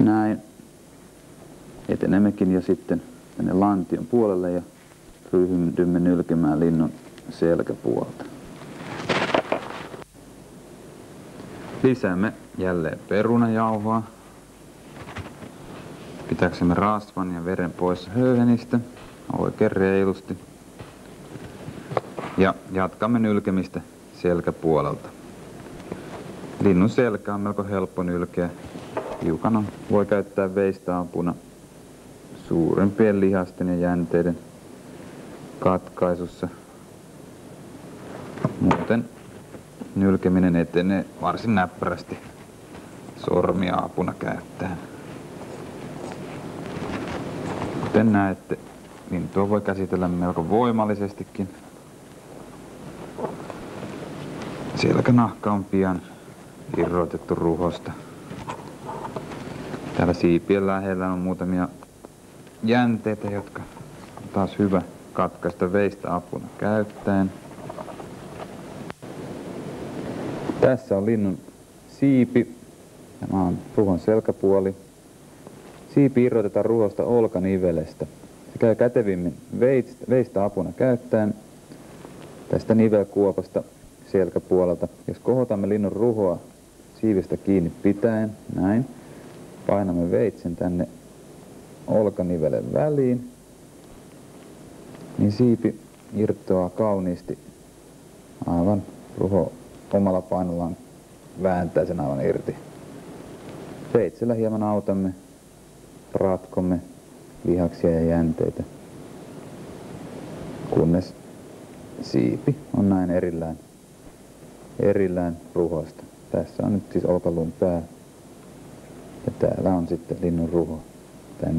Näin. Etenemmekin jo sitten tänne lantion puolelle ja ryhdymme nylkemään linnun selkäpuolta. Lisäämme jälleen perunajauhoa. Pitääksemme rasvan ja veren pois höyhenistä oikein reilusti. Ja jatkamme nylkemistä selkäpuolelta. Linnun selkä on melko helppo nylkeä. Hiukan voi käyttää veistoapuna suurempien lihasten ja jänteiden katkaisussa. Muuten nylkeminen etenee varsin näppärästi sormia apuna käyttäen. Kuten näette, lintua voi käsitellä melko voimallisestikin. Selkänahka on pian irrotettu ruhosta. Täällä siipien lähellä on muutamia jänteitä, jotka on taas hyvä katkaista veistä apuna käyttäen. Tässä on linnun siipi. Tämä on ruhon selkäpuoli. Siipi irrotetaan ruhosta olkanivelestä. Se käy kätevimmin veistä apuna käyttäen tästä nivelkuopasta selkäpuolelta. Jos kohotamme linnun ruhoa siivestä kiinni pitäen, näin, painamme veitsen tänne olkanivelen väliin, niin siipi irtoaa kauniisti aivan ruho omalla painollaan vääntää sen aivan irti. Veitsellä hieman autamme, ratkomme lihaksia ja jänteitä, kunnes siipi on näin erillään ruhosta. Tässä on nyt siis olkaluun pää ja täällä on sitten linnun ruho, tämä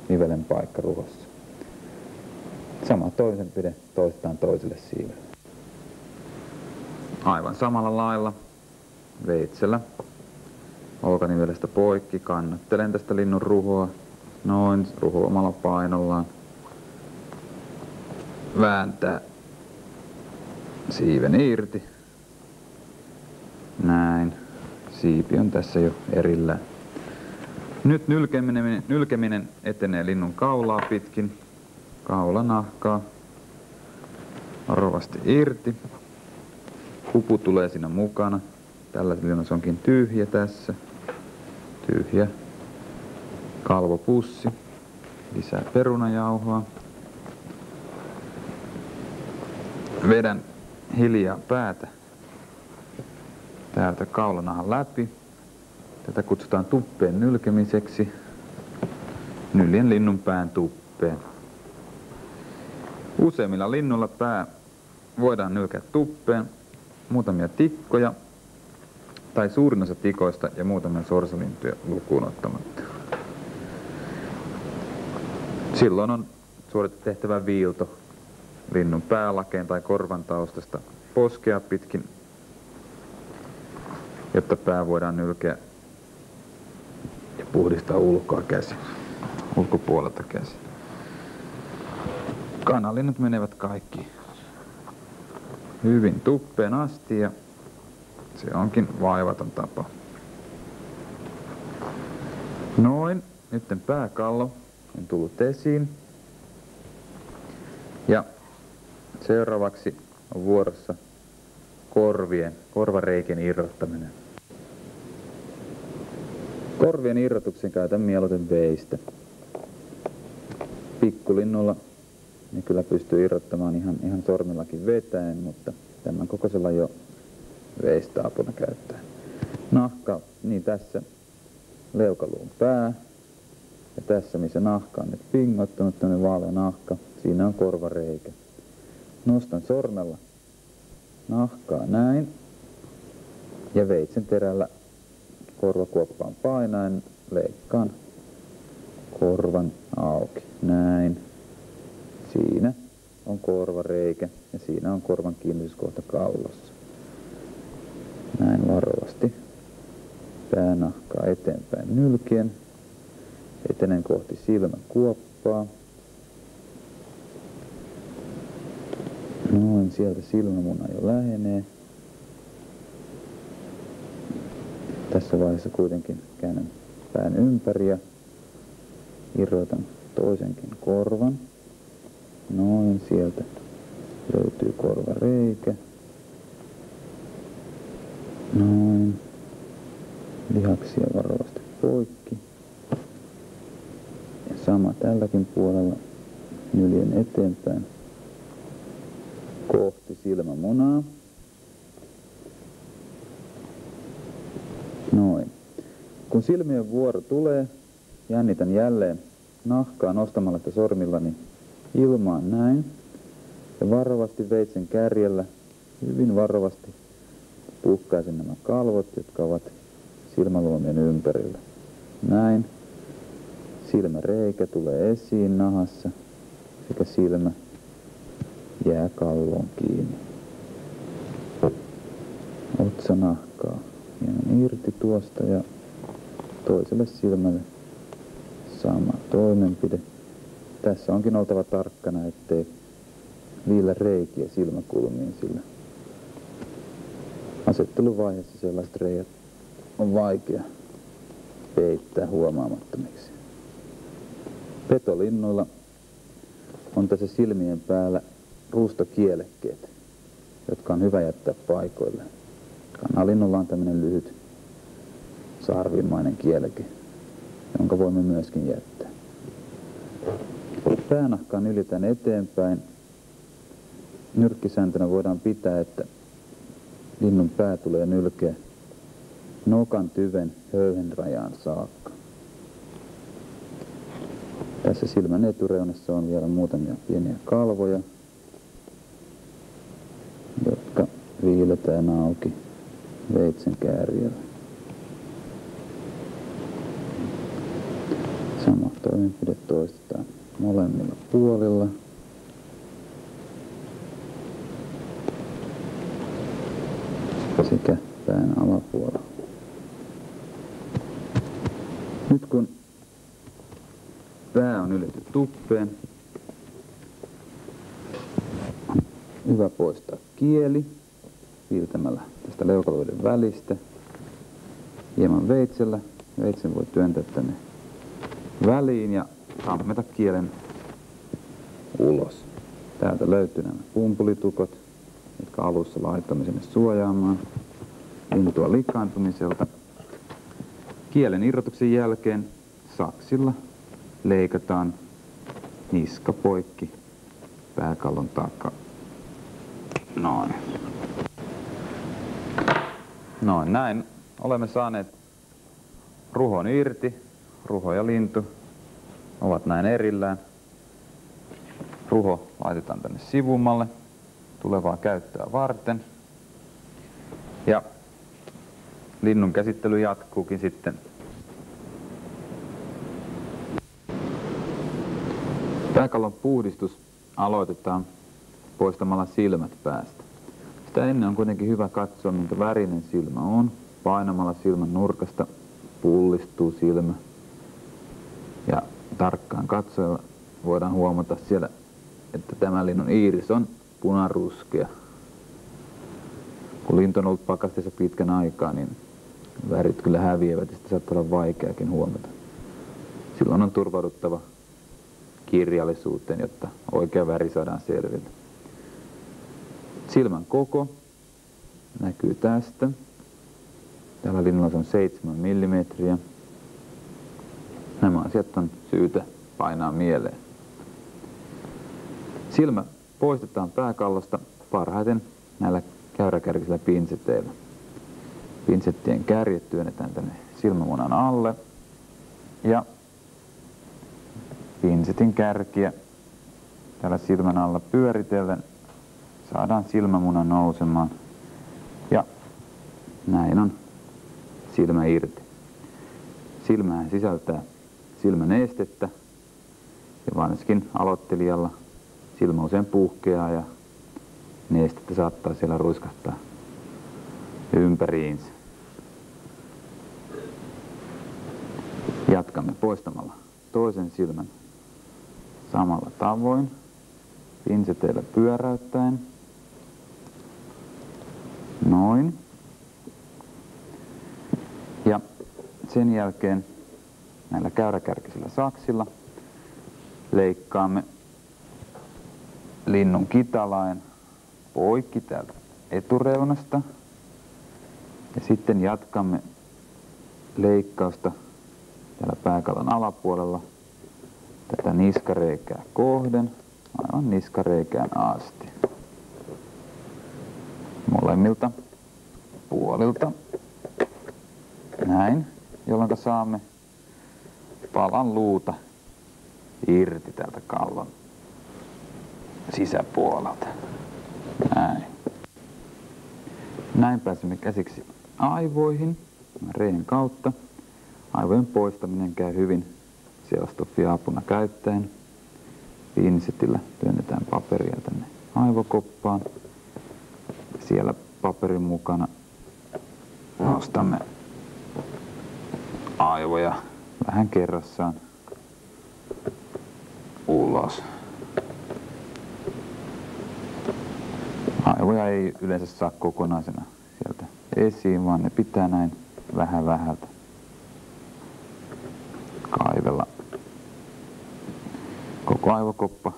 nivelen paikka ruhossa. Sama toimenpide toistetaan toiselle siivelle. Aivan samalla lailla veitsellä olkanivelestä poikki kannattelen tästä linnun ruhoa, noin ruho omalla painollaan, vääntää siiven irti, näin, siipi on tässä jo erillään. Nyt nylkeminen etenee linnun kaulaa pitkin, kaulanahkaa varovasti irti, hupu tulee siinä mukana, tällä linnun se onkin tyhjä tässä, tyhjä kalvopussi, lisää perunajauhoa. Vedän hiljaa päätä täältä kaulanahan läpi. Tätä kutsutaan tuppeen nylkemiseksi. Nyljen linnun pään tuppeen. Useimmilla linnuilla pää voidaan nylkeä tuppeen, muutamia tikkoja tai suurin osa tikoista ja muutamia sorsalintuja lukuun ottamatta. Silloin on suoritettu tehtävä viilto linnun päälakeen tai korvan taustasta poskea pitkin, jotta pää voidaan nylkeä ja puhdistaa ulkopuolelta käsin. Kanalinnut menevät kaikki hyvin tuppeen asti ja se onkin vaivaton tapa. Noin, nyt pääkallo on tullut esiin. Ja seuraavaksi on vuorossa korvareikien irrottaminen. Korvien irrotuksen käytän mieluiten veistä. Pikkulinnulla ne kyllä pystyy irrottamaan ihan sormillakin vetäen, mutta tämän kokoisella jo veistä apuna käyttää. Nahka, niin tässä leukaluun pää. Ja tässä missä nahka on nyt pingottunut, tämmönen vaalea nahka, siinä on korvareikä. Nostan sormella nahkaa näin ja veitsen terällä korvakuoppaan painaen leikkaan korvan auki. Näin. Siinä on korvareikä ja siinä on korvan kiinnityskohta kallossa. Näin varovasti päänahkaa eteenpäin nylkien. Etenen kohti silmäkuoppaa. Noin, sieltä silmämuna jo lähenee. Tässä vaiheessa kuitenkin käännän pään ympäri ja irrotan toisenkin korvan. Noin, sieltä löytyy korvareikä. Noin. Lihaksia varovasti poikki. Ja sama tälläkin puolella. Nyljen eteenpäin kohti silmämunaa. Noin. Kun silmien vuoro tulee, jännitän jälleen nahkaa nostamalla sitä sormillani ilmaan näin. Ja varovasti veitsen kärjellä, hyvin varovasti puhkaisen nämä kalvot, jotka ovat silmäluomien ympärillä. Näin. Silmäreikä tulee esiin nahassa sekä silmä jää kalvoon kiinni. Otsanahkaa hieman irti tuosta ja toiselle silmälle sama toimenpide. Tässä onkin oltava tarkkana, ettei viillä reikiä silmäkulmiin, sillä asetteluvaiheessa sellaiset reijät on vaikea peittää huomaamattomiksi. Petolinnuilla on tässä silmien päällä ruustokielekkeet, jotka on hyvä jättää paikoille. Kanalinnulla on tämmöinen lyhyt sarvimainen kieleke, jonka voimme myöskin jättää. Päänahkaa nyljetään eteenpäin. Nyrkkisääntönä voidaan pitää, että linnun pää tulee nylkeä nokan tyven höyhenrajaan saakka. Tässä silmän etureunassa on vielä muutamia pieniä kalvoja, jotka viiletään auki veitsen kääriöllä. Sama toimenpide toistetaan molemmilla puolilla. Sekä pään alapuolella. Nyt kun pää on ylety tuppeen, hyvä poistaa kieli viiltämällä tästä leukaluiden välistä. Hieman veitsellä. Veitsen voi työntää tänne väliin ja kammeta kielen ulos. Täältä löytyy nämä pumpulitukot, jotka alussa laitamme sinne suojaamaan lintua likaantumiselta. Kielen irrotuksen jälkeen saksilla leikataan niska poikki pääkallon takaa. Noin. Noin, näin olemme saaneet ruhon irti. Ruho ja lintu ovat näin erillään. Ruho laitetaan tänne sivummalle tulevaa käyttöä varten. Ja linnun käsittely jatkuukin sitten. Pääkallon puhdistus aloitetaan poistamalla silmät päästä. Sitä ennen on kuitenkin hyvä katsoa, minkä värinen silmä on. Painamalla silmän nurkasta pullistuu silmä. Ja tarkkaan katsoella voidaan huomata siellä, että tämä linnun iiris on punaruskea. Kun lintu on ollut pakasteessa pitkän aikaa, niin värit kyllä häviävät ja sitä saattaa olla vaikeakin huomata. Silloin on turvauduttava kirjallisuuteen, jotta oikea väri saadaan selville. Silmän koko näkyy tästä. Tällä linnulla se on 7 mm. Nämä asiat on syytä painaa mieleen. Silmä poistetaan pääkallosta parhaiten näillä käyräkärkisillä pinseteillä. Pinsettien kärjet työnnetään tänne silmämunan alle ja pinsetin kärkiä täällä silmän alla pyöritellen saadaan silmämuna nousemaan ja näin on silmä irti. Silmähän sisältää silmänestettä ja varsinkin aloittelijalla silmä usein puhkeaa ja nestettä saattaa siellä ruiskahtaa ympäriinsä. Jatkamme poistamalla toisen silmän samalla tavoin, pinseteillä pyöräyttäen. Noin. Ja sen jälkeen näillä käyräkärkisillä saksilla leikkaamme linnun kitalaen poikki täältä etureunasta ja sitten jatkamme leikkausta täällä pääkallon alapuolella tätä niskareikää kohden aivan niskareikään asti. Molemmilta puolilta. Näin, jolloin saamme palan luuta irti täältä kallon sisäpuolelta. Näin pääsemme käsiksi aivoihin reen kautta. Aivojen poistaminen käy hyvin selostoffia apuna käyttäen. Pinsetillä työnnetään paperia tänne aivokoppaan. Siellä paperin mukana nostamme aivoja vähän kerrassaan ulos. Aivoja ei yleensä saa kokonaisena sieltä esiin, vaan ne pitää näin vähän vähältä kaivella koko aivokoppa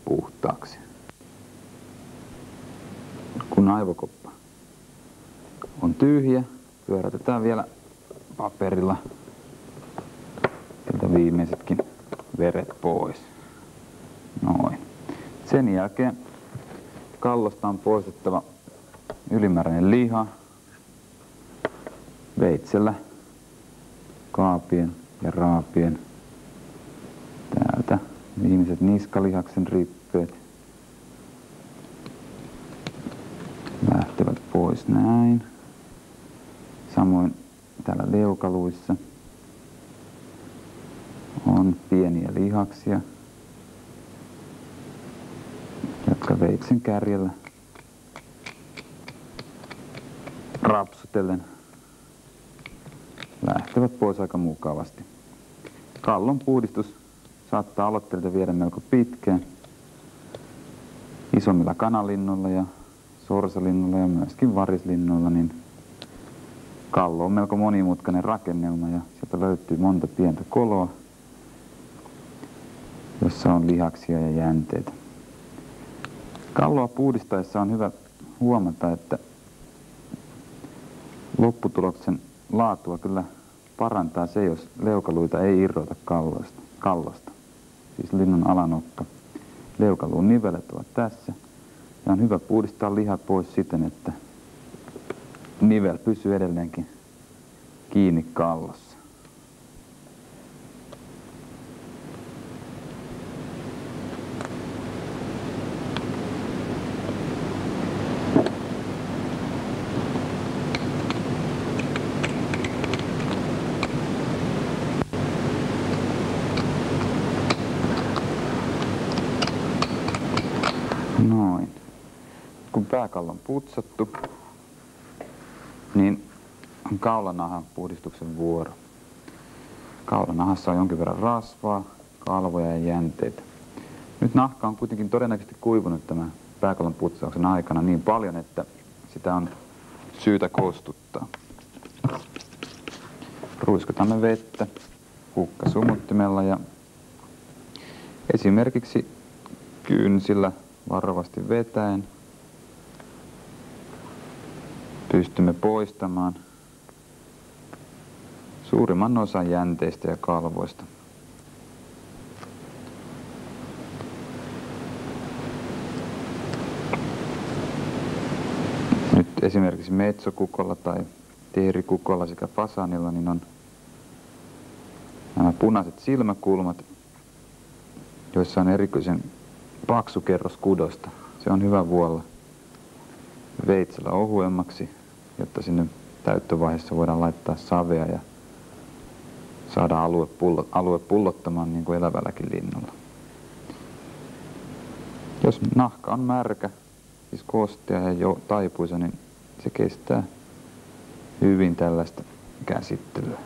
puhtaaksi. Kun aivokoppa on tyhjä, pyörätetään vielä paperilla sieltä viimeisetkin veret pois. Noin. Sen jälkeen kallosta on poistettava ylimääräinen liha veitsellä kaapien ja raapien täältä viimeiset niskalihaksen rippeet lähtevät pois näin. Samoin täällä leukaluissa on pieniä lihaksia, jotka veitsen kärjellä rapsutellen lähtevät pois aika mukavasti. Kallon puhdistus saattaa aloitteelta viedä melko pitkään. Isommilla kanalinnoilla ja sorsalinnoilla ja myöskin varislinnoilla, niin kallo on melko monimutkainen rakennelma ja sieltä löytyy monta pientä koloa, jossa on lihaksia ja jänteitä. Kalloa puhdistaessa on hyvä huomata, että lopputuloksen laatua kyllä parantaa se, jos leukaluita ei irrota kallosta. Siis linnun alanokka. Leukaluun nivelet ovat tässä. Ja on hyvä puhdistaa lihat pois siten, että nivel pysyy edelleenkin kiinni kallossa. Noin. Kun pääkallo on putsattu, niin on kaulanahan puhdistuksen vuoro. Kaulanahassa on jonkin verran rasvaa, kalvoja ja jänteitä. Nyt nahka on kuitenkin todennäköisesti kuivunut tämän pääkallon putsauksen aikana niin paljon, että sitä on syytä kostuttaa. Ruiskutamme vettä kukkasumuttimella ja esimerkiksi kynsillä varovasti vetäen pystymme poistamaan suurimman osan jänteistä ja kalvoista. Nyt esimerkiksi metsokukolla tai teerikukolla sekä fasanilla niin on nämä punaiset silmäkulmat, joissa on erikoisen paksu kerros kudosta. Se on hyvä vuolla veitsellä ohuemmaksi, jotta sinne täyttövaiheessa voidaan laittaa savea ja saada alue pullottamaan niin kuin elävälläkin linnulla. Jos nahka on märkä, siis kostea ja jo taipuisa, niin se kestää hyvin tällaista käsittelyä.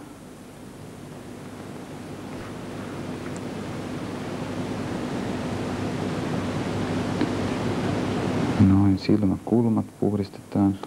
Noin silmäkulmat puhdistetaan.